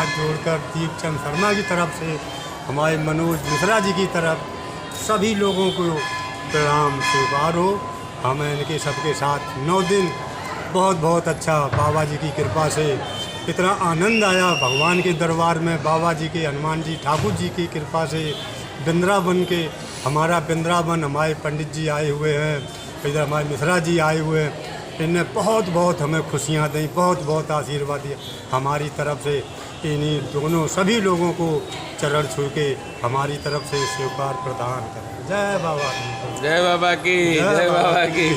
हाथ जोड़कर दीपचंद शर्मा की तरफ से, हमारे मनोज मिश्रा जी की तरफ, सभी लोगों को प्रणाम स्वीकार हो। हमें इनके सबके साथ 9 दिन बहुत बहुत अच्छा बाबा जी की कृपा से इतना आनंद आया भगवान के दरबार में। बाबा जी के, हनुमान जी ठाकुर जी की कृपा से वृंदावन के, हमारा वृंदावन हमारे पंडित जी आए हुए हैं, इधर हमारे मिश्रा जी आए हुए हैं, इनने बहुत बहुत हमें खुशियाँ दी, बहुत बहुत आशीर्वाद दिया। हमारी तरफ से इन्हीं दोनों सभी लोगों को चरण छू के हमारी तरफ से स्वीकार प्रदान करें। जय बाबा की, जय बाबा की, जय बाबा की,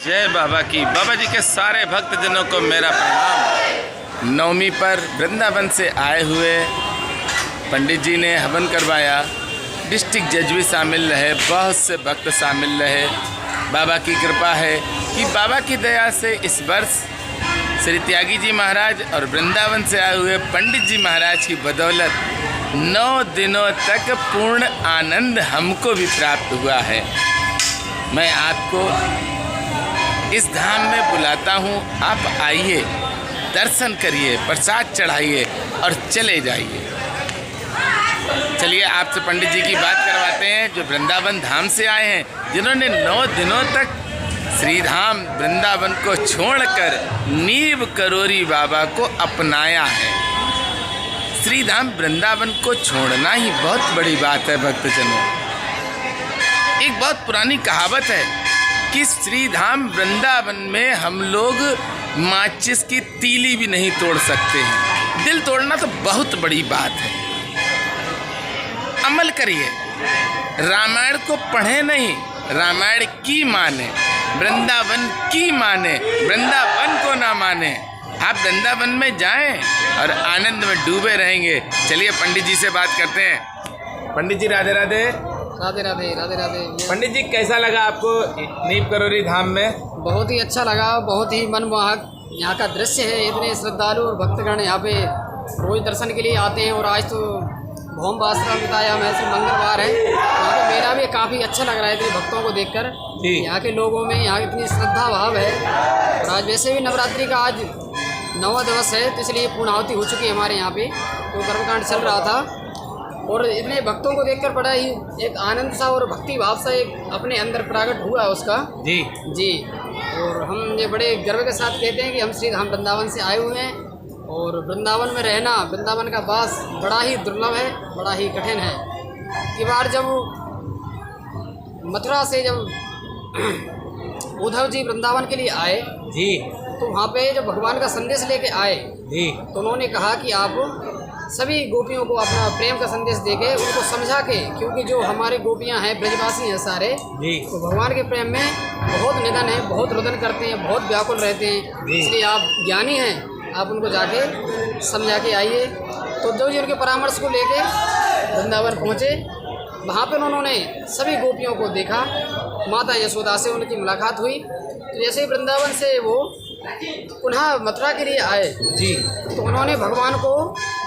जय बाबा की। बाबा जी के सारे भक्तजनों को मेरा प्रणाम। नवमी पर वृंदावन से आए हुए पंडित जी ने हवन करवाया, डिस्ट्रिक्ट जज भी शामिल रहे, बहुत से भक्त शामिल रहे। बाबा की कृपा है कि बाबा की दया से इस वर्ष श्री त्यागी जी महाराज और वृंदावन से आए हुए पंडित जी महाराज की बदौलत 9 दिनों तक पूर्ण आनंद हमको भी प्राप्त हुआ है। मैं आपको इस धाम में बुलाता हूँ, आप आइए, दर्शन करिए, प्रसाद चढ़ाइए और चले जाइए। चलिए आपसे पंडित जी की बात करवाते हैं जो वृंदावन धाम से आए हैं, जिन्होंने 9 दिनों तक श्रीधाम वृंदावन को छोड़कर नीव करोरी बाबा को अपनाया है। श्रीधाम वृंदावन को छोड़ना ही बहुत बड़ी बात है भक्तजनों। एक बहुत पुरानी कहावत है कि श्रीधाम वृंदावन में हम लोग माचिस की तीली भी नहीं तोड़ सकते हैं। दिल तोड़ना तो बहुत बड़ी बात है। अमल करिए, रामायण को पढ़े नहीं, रामायण की माने, वृंदावन की माने, वृंदावन को ना माने। आप वृंदावन में जाएं और आनंद में डूबे रहेंगे। चलिए पंडित जी से बात करते हैं। पंडित जी राधे राधे। राधे राधे, राधे राधे। पंडित जी कैसा लगा आपको नीव करोरी धाम में? बहुत ही अच्छा लगा, बहुत ही मनमोहक यहाँ का दृश्य है। इतने श्रद्धालु और भक्तगण यहाँ पे रोज दर्शन के लिए आते हैं और आज तो भौम बासरा बिताया, महसूर मंगलवार है, यहाँ पे मेला भी काफ़ी अच्छा लग रहा है इतने भक्तों को देखकर। यहाँ के लोगों में यहाँ इतनी श्रद्धा भाव है। और आज वैसे भी नवरात्रि का आज 9वां दिवस है, तो इसलिए पूर्णाहुति हो चुकी है हमारे यहाँ पे, तो कर्मकांड चल रहा था और इतने भक्तों को देखकर बड़ा ही एक आनंद सा और भक्ति भाव सा एक अपने अंदर प्रकट हुआ उसका। जी जी। और हम ये बड़े गर्व के साथ कहते हैं कि हम श्रीधाम वृंदावन से आए हुए हैं और वृंदावन में रहना, वृंदावन का वास बड़ा ही दुर्लभ है, बड़ा ही कठिन है। ये बार जब मथुरा से जब उद्धव जी वृंदावन के लिए आए जी, तो वहाँ पे जब भगवान का संदेश लेके आए जी, तो उन्होंने कहा कि आप सभी गोपियों को अपना प्रेम का संदेश देके उनको समझा के, क्योंकि जो हमारे गोपियाँ हैं ब्रजवासी हैं सारे, तो भगवान के प्रेम में बहुत निधन है, बहुत रुदन करते हैं, बहुत व्याकुल रहते हैं। इसलिए आप ज्ञानी हैं, आप उनको जाके समझा के आइए। तो उद्धव जी उनके परामर्श को लेके वृंदावन पहुँचे। वहाँ पर उन्होंने सभी गोपियों को देखा, माता यशोदा से उनकी मुलाकात हुई। तो जैसे ही वृंदावन से वो पुनः मथुरा के लिए आए जी, तो उन्होंने भगवान को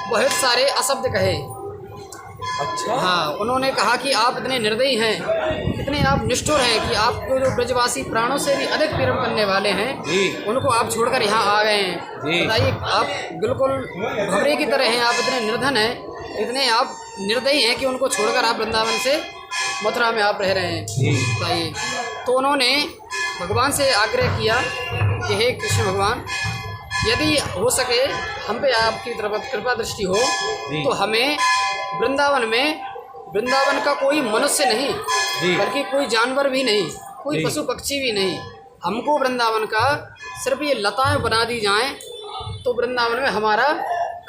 बहुत सारे अशब्द कहे। अच्छा। हाँ, उन्होंने कहा कि आप इतने निर्दयी हैं, इतने आप निष्ठुर हैं कि आपको जो ब्रजवासी प्राणों से भी अधिक प्रेम करने वाले हैं उनको आप छोड़कर यहाँ आ गए हैं। बताइए, आप बिल्कुल भवरे की तरह हैं, आप इतने निर्धन हैं, इतने आप निर्दयी हैं कि उनको छोड़कर आप वृंदावन से मथुरा में आप रह रहे हैं। बताइए। तो उन्होंने भगवान से आग्रह किया कि हे कृष्ण भगवान, यदि हो सके हम पे आपकी तरफ कृपा दृष्टि हो तो हमें वृंदावन में, वृंदावन का कोई मनुष्य नहीं बल्कि कोई जानवर भी नहीं, कोई पशु पक्षी भी नहीं, हमको वृंदावन का सिर्फ ये लताएं बना दी जाएं तो वृंदावन में हमारा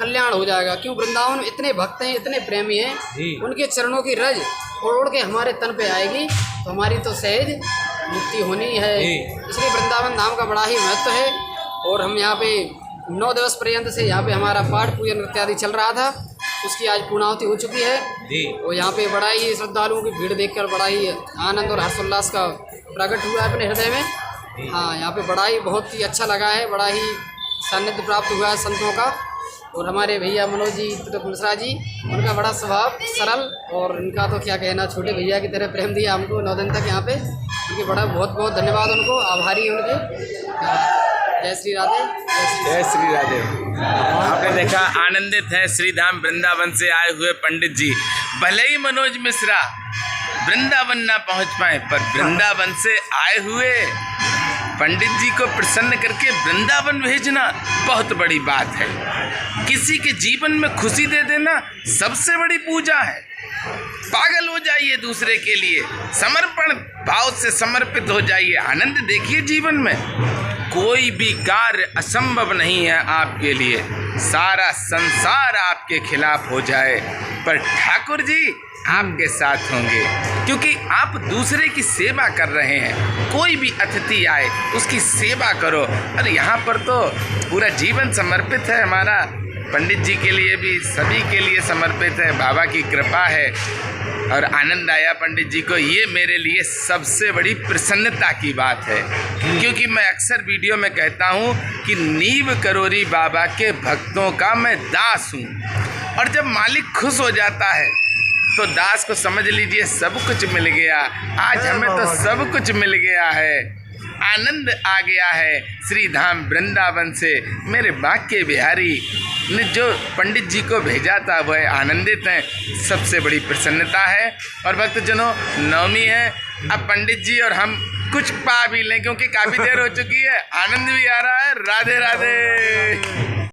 कल्याण हो जाएगा। क्यों, वृंदावन में इतने भक्त हैं, इतने प्रेमी हैं, उनके चरणों की रज उड़ के हमारे तन पे आएगी तो हमारी तो सहज मुक्ति होनी है। इसलिए वृंदावन धाम का बड़ा ही महत्व है। और हम यहाँ पे 9 दिवस पर्यंत से यहाँ पे हमारा पाठ पूजन इत्यादि चल रहा था, उसकी आज पूर्णाहुति हो चुकी है। और यहाँ पे बड़ा ही श्रद्धालुओं की भीड़ देखकर बड़ा ही आनंद और हर्षोल्लास का प्रकट हुआ है अपने हृदय में। हाँ, यहाँ पे बड़ा ही बहुत ही अच्छा लगा है, बड़ा ही सानिध्य प्राप्त हुआ है संतों का। और हमारे भैया मनोज जी मिश्रा जी, उनका बड़ा स्वभाव सरल और इनका तो क्या कहना, छोटे भैया की तरह प्रेम दिया हमको 9 दिन तक यहाँ पे। उनके बड़ा बहुत बहुत धन्यवाद, उनको आभारी हैं उनके। जय श्री राधे, जय श्री राधे। आपने देखा आनंदित है श्री धाम वृंदावन से आए हुए पंडित जी। भले ही मनोज मिश्रा वृंदावन ना पहुंच पाए, पर वृंदावन से आए हुए पंडित जी को प्रसन्न करके वृंदावन भेजना बहुत बड़ी बात है। किसी के जीवन में खुशी दे देना सबसे बड़ी पूजा है। पागल हो जाइए दूसरे के लिए, समर्पण भाव से समर्पित हो जाइए, आनंद देखिए जीवन में। कोई भी कार्य असंभव नहीं है आपके लिए। सारा संसार आपके खिलाफ हो जाए पर ठाकुर जी आपके साथ होंगे, क्योंकि आप दूसरे की सेवा कर रहे हैं। कोई भी अतिथि आए उसकी सेवा करो। अरे यहाँ पर तो पूरा जीवन समर्पित है हमारा, पंडित जी के लिए भी, सभी के लिए समर्पित है। बाबा की कृपा है और आनंद आया पंडित जी को, ये मेरे लिए सबसे बड़ी प्रसन्नता की बात है। क्योंकि मैं अक्सर वीडियो में कहता हूँ कि नीव करोरी बाबा के भक्तों का मैं दास हूँ, और जब मालिक खुश हो जाता है तो दास को समझ लीजिए सब कुछ मिल गया। आज हमें तो सब कुछ मिल गया है, आनंद आ गया है श्री धाम वृंदावन से। मेरे बाके बिहारी ने जो पंडित जी को भेजा था वह आनंदित हैं, सबसे बड़ी प्रसन्नता है। और भक्तजनों, नवमी है, अब पंडित जी और हम कुछ पा भी लें, क्योंकि काफ़ी देर हो चुकी है, आनंद भी आ रहा है। राधे राधे।